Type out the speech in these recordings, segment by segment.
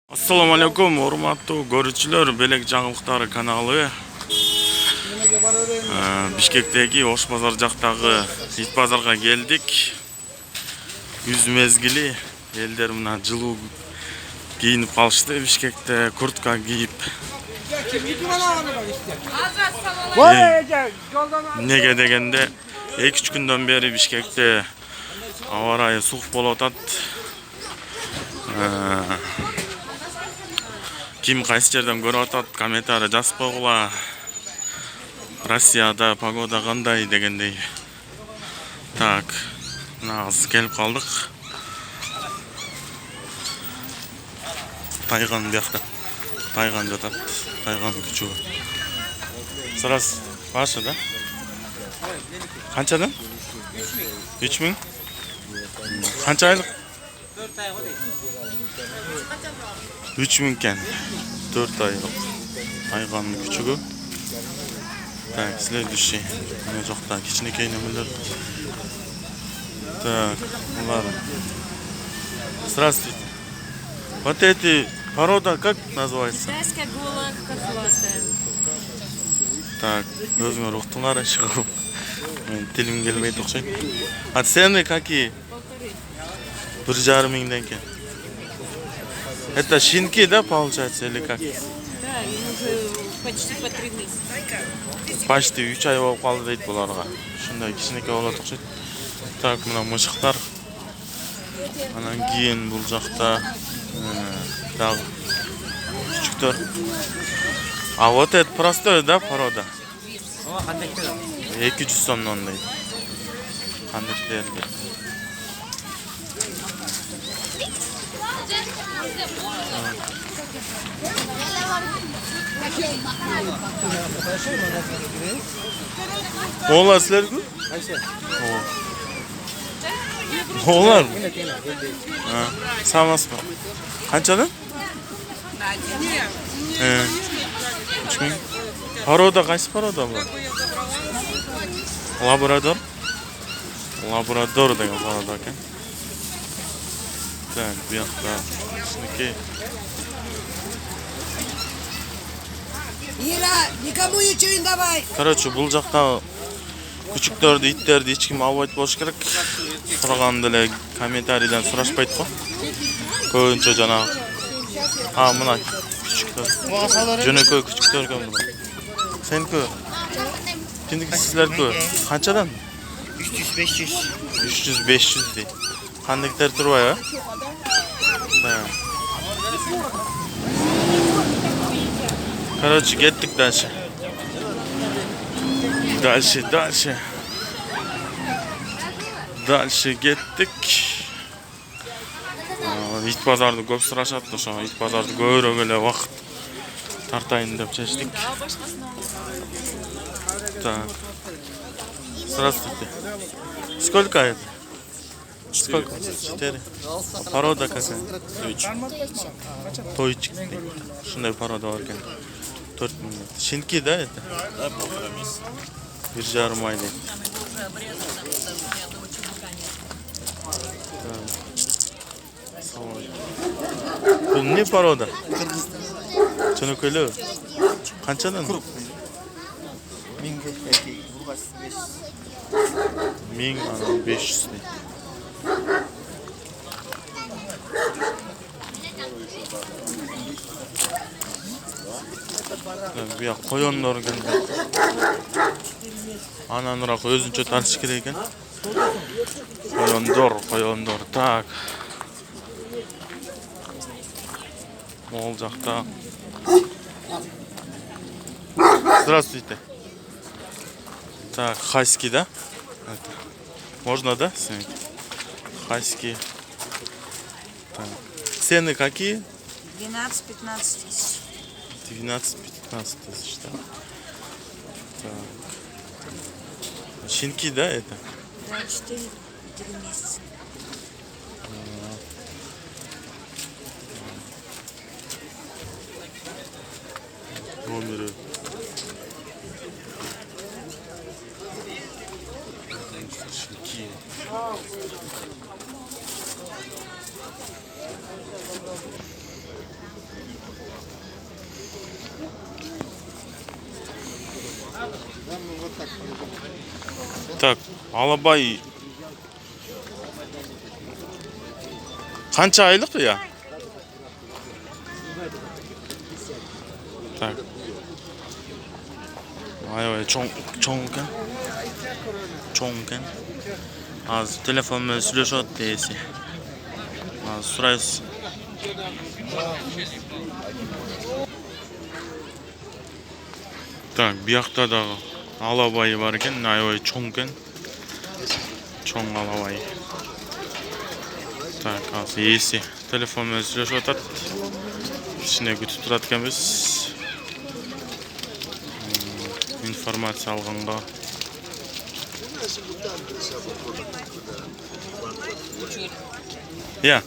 Assalamu alaikum, урматтуу көрүүчүлөр, Белек жаңылыктары каналы. Бишкектеги Ош базар жактагы ит базарга келдик. Күз мезгили элдер мына жылуу кийинип калышты. Бишкекте куртка кийип. Неге дегенде 2-3 күндөн бери Бишкекте аба ырайы суук болуп атат. Ким кайсы жерден көрүп атат, комментарий жазып койгула. Россияда погода кандай дегендей. Так, мына азыр келип калдык. Тайган биякта. Тайган жатат. Тайган күчү. Сырас башы да? Канчадан? 3000. Канча айлык? 3000 кен. 4 айлык. Тайган күчүгү. Так, следующий. Мына жакта кичинекей немелер. Так, булар. Здравствуйте. Вот эти порода как называется? Тайская голая хохлатая. Так, өзүңөр уктуңар чыгып. Мен тилим келбейт окшойт. А цены какие? 1,5 миңден кен. Это щенки, да, получается, или как? Да, им уже почти по 3 месяца. Почти 3 ай болуп калды дейт буларга. Ушундай кичинекей болот окшойт. Так, мына мышыктар. Анан кийин бул жакта дагы күчүктөр. А вот это простой, да, порода? 200 сомдон дейт. Кандыктер. Олар силерге? Олар мı? Сағынасыз ба? Қаншадан? 3000. Порода қайсы порода бұл? Лабрадор? Лабрадор деген порода екен. Так, бұяқта кішінекей. Ира, никому ничего не давай. Короче, бұл жақта күчүктөрдү, иттерди эч ким албайт болуш керек. Сураганда эле комментарийден сурашпайт го. Көбүнчө жанагы. Мына күчүктөр. Жөнөкөй күчүктөр экен бул. Сеники? Кимдики силерге? Канчадан? 300-500. 300-500 дейт. Кандыктер турбай, а? Короче, кеттик дальше. Дальше кеттик. Ит базарды көп сурашат, ошо ит базарды көбүрөөк эле убакыт тартайын деп чечтик. Так. Здравствуйте. Сколько это? Сколько? 4. Порода какая? Тойчик. Шундай порода бар экен. 4 миң. Щенки, да, это? Да, 1,5 месяца. 1,5 ай дейт. Бул не порода? Жөнөкөйлөө. Канчадан? 1500 дейт. Буяк коёндор экен. Ананыраак өзүнчө тартыш керек экен. Коёндор. Так. Мол жакта. Здравствуйте. Так, хаски, да? Это. Можно, да? Хаски. Так. Цены какие? 12-15 тысяч. 12-15 тысяч, да? Так. Щенки, да, это? Да, 4-3 месяца. Номеры. Щенки. Так, алабай. Қанша айлық я? Так. Ай, чоң екен. Чоң екен. Аз телефонмен сөйлесіп отыр десе. Az сұрайсыз. Так, бияқта да алабайы бар екен, аябай чоң екен. Чоң алабай. Так, аз есі телефонмен сөйлесіп отыр. Ішіне күтіп тұрады екенбіз. Информация алғанға. Я.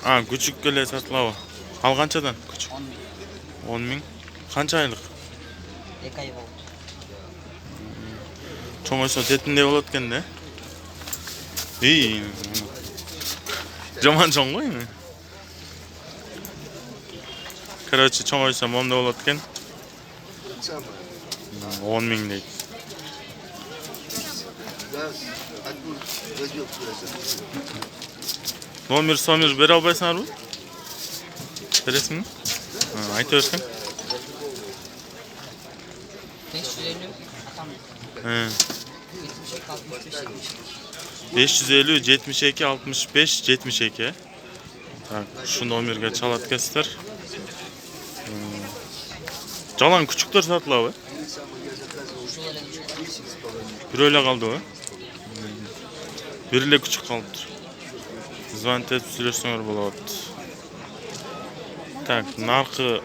Күчік келе сатылауы. Ал қаншадан күчік? 10 мың. Қанша айлық? 2 ай болды. Чоң ойса тетінде болады екен де. Жаман чоң ғой. Короче, чоң ойса момда болады екен. 10 мың дейді. Номер бере албайсыңар бұл? Бересің бі? Айта берсең? 550 72 65 72. Так, шу номерге чалат кестер. Жалаң күчүктөр сатылабы? Бирөөлө калды ба? Бир эле күчүк калыптыр. Звонить етіп сөйлесіңер болады. Так, нарқы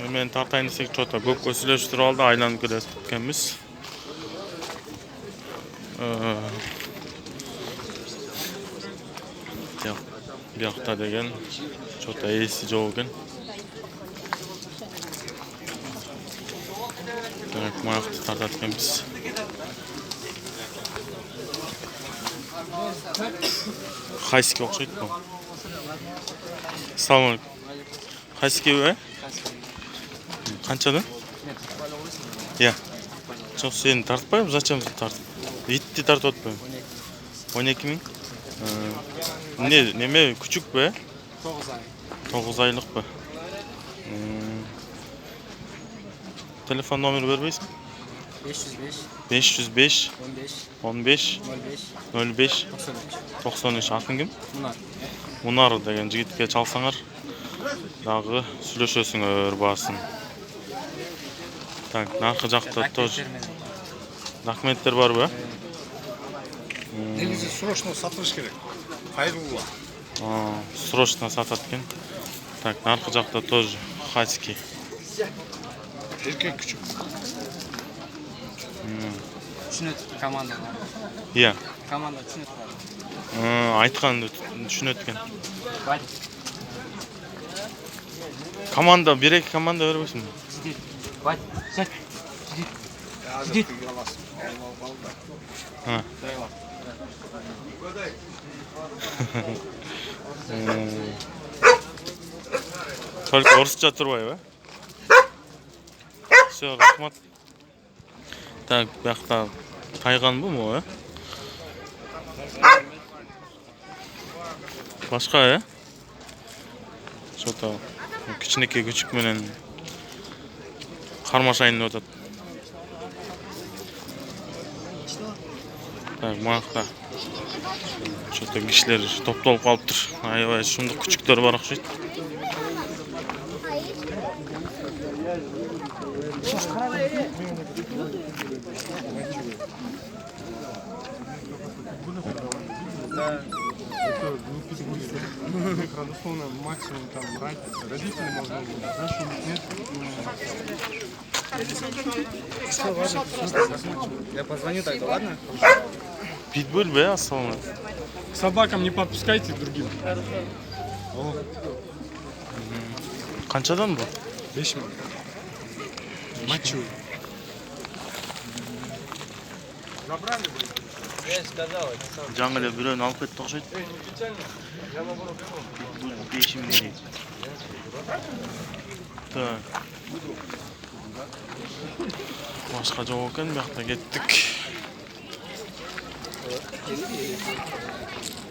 мен тартайын десек чота көпке сөйлесіп алды, айланып кеткенбіз. Бияқта деген чота есі жоқ екен. Так, маяқты тартат екенбіз. Хайске оқшайды бұл. Салам. Хайске бе? Қаншадан? Я. Жоқ, сені тартпайым, зачем тартып? Итті тартып отпайым. 12 мың? Неме күчік бе? 9 ай. 9 айлық бе? Телефон номер бербейсің? 505 15 05 93. Атын кім? Мунар деген жігітке чалсаңар дағы сүйлөшөсүңөр басын. Так, наркы жақта тоже документтер бар бе? Негізі срочно сатырыш керек. Қайырлы. Срочно сатат екен. Так, наркы жақта тоже хаски. Еркек күчік. Түсінет команда. Иә. Команда түсінет бар. Айтқанды түсінет екен. Команда, бір-екі команда бербейсің бе? Бать, сәт. Азыр түге аласың. Только орысша тұрбай, ба? Все, рахмат. Так, бияқта тайған бұл му, Башқа, Что-то кичинекей күчүк менен кармашайын деп атат. Так, мақта. Что-то кишилер топтолуп калыптыр. Аябай шундук күчүктөр бар окшойт. Условно, максимум там родители можно быть. Дальше нет. Я позвоню тогда, ладно? Питбуль, бе, ассалам. К собакам не подпускайте другим. Канчадан бу? 5 мың. Мочу. Забрали, блин? Жаңы эле бирөөнү алып кетти окшойт. Бул 5 мың дейт. Так. Башка жок экен, бияқта кеттик.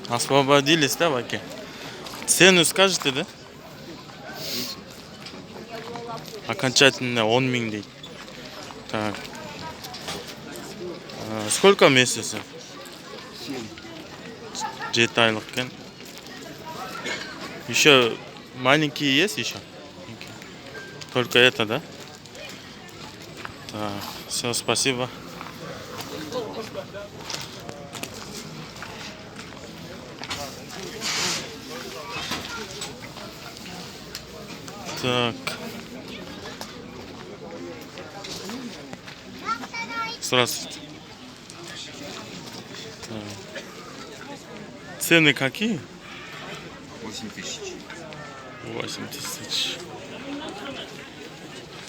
Освободились, да, баке? Цену скажете, да? Окончательно 10 000 дейді. Так. Сколько месяцев? 7 айлық екен. Еще маленькие есть еще? Только это, да? Так, все, спасибо. Так. Здравствуйте. Так. Цены какие? 8 тысяч. 8 000.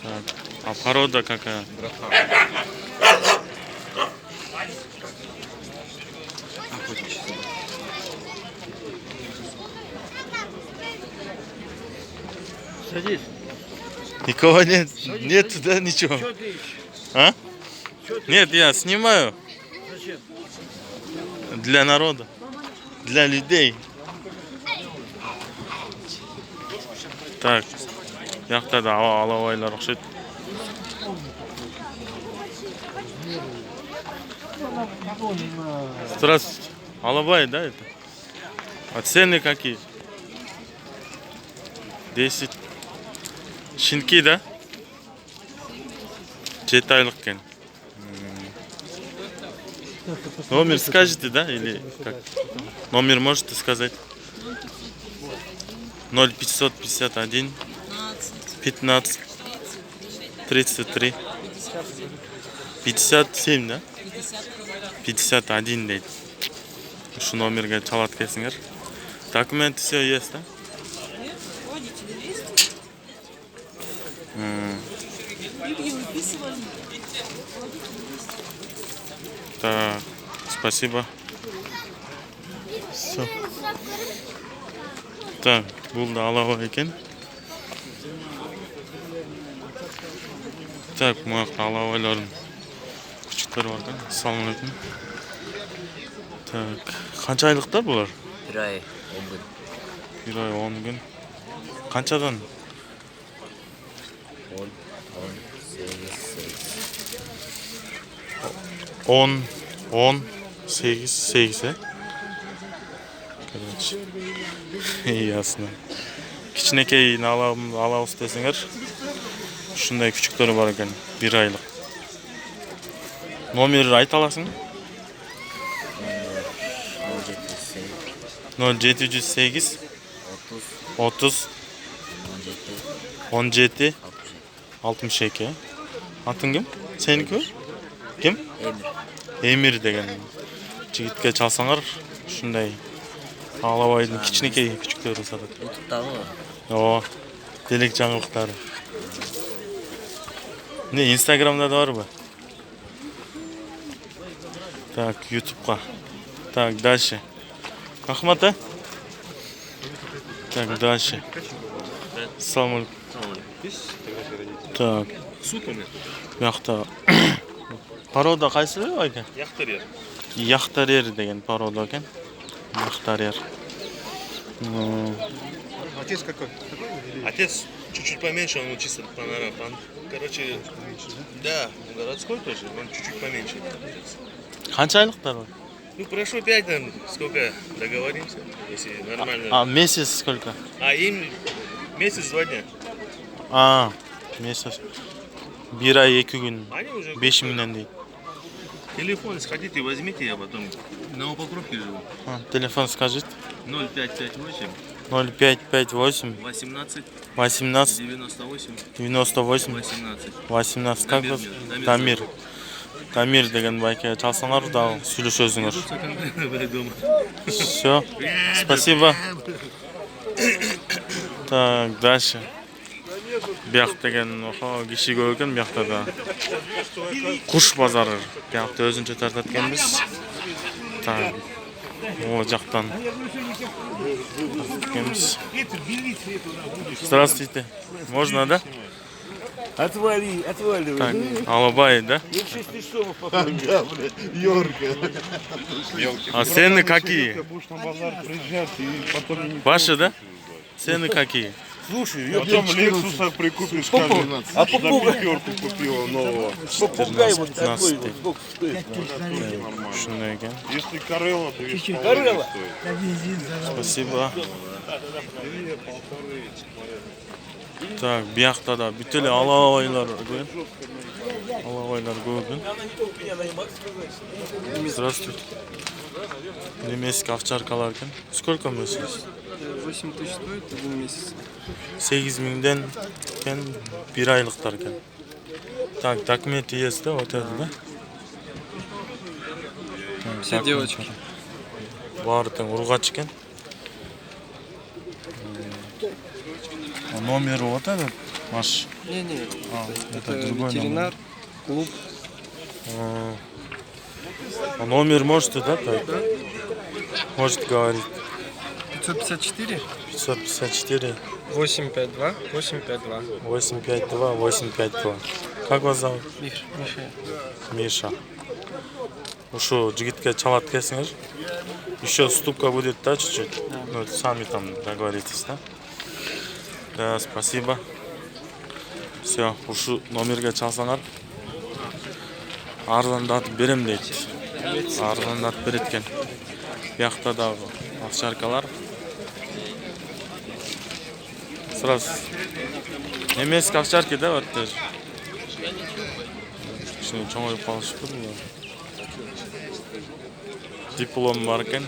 Так. А порода какая? Садись. Никого нет? Нет, да, ничего. А? Нет, я снимаю. Для народа. Для людей. Так. Яқтада алабайлар ұқсайды. Здравствуйте. Алабай, да, это? А цены какие? 10. Шинки, да? 7 айлық екен. Номер скажете, да? Или как? Номер можете сказать? 0551 15 33 57, да? 51 дейді. Şu номерге çalat келсіңер. Документы все есть, да? Водитель есть? Так, спасибо. Все. Так, бұл да алаба екен. Так, мұнақта алабайлардың күшіктері бар да. Ассалаумағалейкум. Так, қанша айлықтар бұлар? 1 ай 10 gün. 1 ай 10 күн. Қаншадан? 10, 8, 8, Короче. Ясно. Кичинекей алабыз десеңер. Ушундай күчүктөрү бар экен, 1 айлык. Номер айта аласың? 0708 30 17 62. Атың ким? Сеники? Ким? Эмир деген жигитке чалсаңар, ушундай алабайдын кичинекей күчүктөрү сатат. YouTube'дагы. О, делек жаңылыктары. Не, Инстаграмда да барбы? Так, Ютубка. Так, дальше. Рахмат, а? Так, дальше. Ассаламу алейкум. Так. Яқта. Порода қайсы екен? Яхтерьер. Яхтерьер деген порода екен. Яхтерьер. Отец какой? Отец чуть-чуть поменьше, он чисто панорам. Короче, да, городской тоже, он чуть-чуть поменьше. Қанша айлықтар бар? Ну, прошу 5, наверное, сколько договоримся, если нормально. А месяц сколько? А им месяц 2 дня. А, месяц. 1 ай 2 күн. Они уже 5 мыңнан дейді. телефон сходите, возьмите, я потом на Упокровке живу. Телефон скажите. 0558 0558 18 18 98 98 18. 18. Как вас? Дамир. Дамир деген байке чалсаңар да сүйлөшөсүңөр. Все. Спасибо. Так, дальше. Бияк деген киши көп экен биякта да. Куш базары. Биякта өзүнчө тартат экенбиз. Так. О жактан. Здравствуйте. Можно, да? Отвали, отваливай. Так, Алабай, да? Ну, 6 тысяч сомов походу. А цены какие? Будешь на базар приезжать и потом не... Ваши, да? Цены какие? Слушай, я Потом Лексуса прикупишь, скажи, а попугай, пятерку купила нового. попугай вот 15, такой 15. вот, сколько стоит? Shunday ekan. Если Карелла, то весь Карелла. Спасибо. Так, бияқта да бүт эле алабайлар экен. Алабайлар көп экен. Здравствуйте. Немецкий овчаркалар экен. Сколько месяц? 8 тысяч стоит 1 месяц. 8 миңден экен, 1 айлыктар экен. Так, документы есть, да, вот это, да? Все девочки. Баары тең ургач экен. А номер вот этот ваш? Не-не, Это это другой ветеринар, клуб. А номер можете, да, так? Может говорить. 554 554 852 852. 852 852. Как вас зовут? Миша. Миша. Ушу жигитке чалат келсиңер. Еще ступка будет, да, чуть-чуть? Ну, сами там договоритесь, да? Да, спасибо. Все, ушу номерге чалсаңар. Арзандатып берем дейт. Арзандатып берет экен. Бияқта дагы овчаркалар. Сразу. Немецкий овчарки, да, вот тоже? Кішкене чоңоюп калышыппын. Диплом бар экен.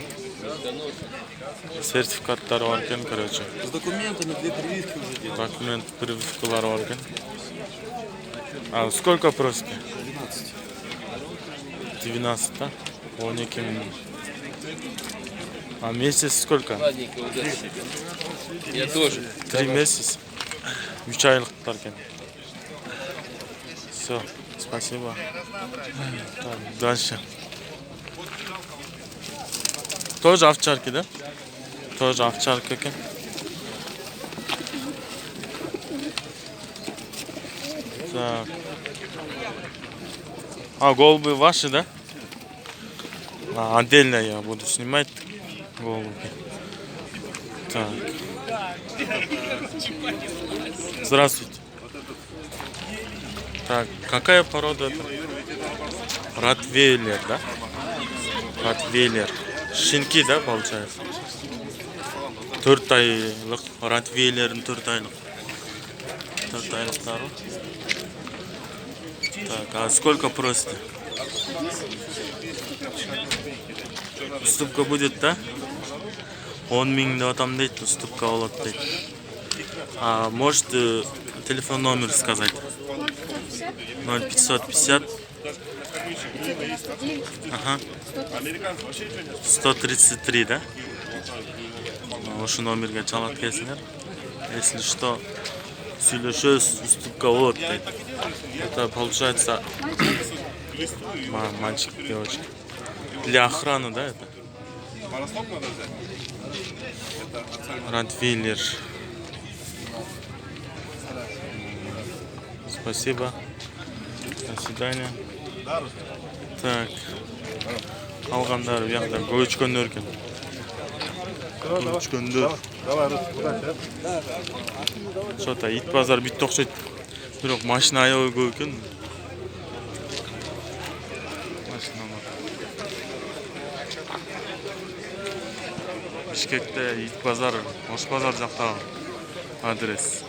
Сертификаттары бар экен, короче. С документами 2 прививки уже делают. Документ прививкалары бар экен. А сколько просите? 12, да? 12 миң. А месяц сколько? Я тоже. 3 месяца. 3 айлыктар экен. Все, спасибо. Так, дальше. Тоже овчарки, да? Тоже овчарка экен. Так. А, голуби ваши, да? А, отдельно я буду снимать голуби. Так. Здравствуйте. Так, какая порода это? Ротвейлер, да? Ротвейлер. Щенки, да, получается? 4 айлык. Ротвейлердің 4 айлык. 4 айлыктары. Так, а сколько просите? Уступка будет, да? 10 миң деп атам дейт, уступка болот дейт. А можете телефон номер сказать? 0550. Ага. 133, да? Ошу номерге чалат келсиңер. Если что, сүйлөшөбүз, уступка болот дейт. Это получается мальчик, девочка. Для охраны, да, это? Ротвейлер. Спасибо. До свидания. Так. Алгандар бияқта көчкөндөр экен. Көчкөндөр. Что-то ит базар бүттү окшойт. Бирок машина аябай көп экен. Машина бар. Бишкекте ит базар, Ош базар жактагы адрес.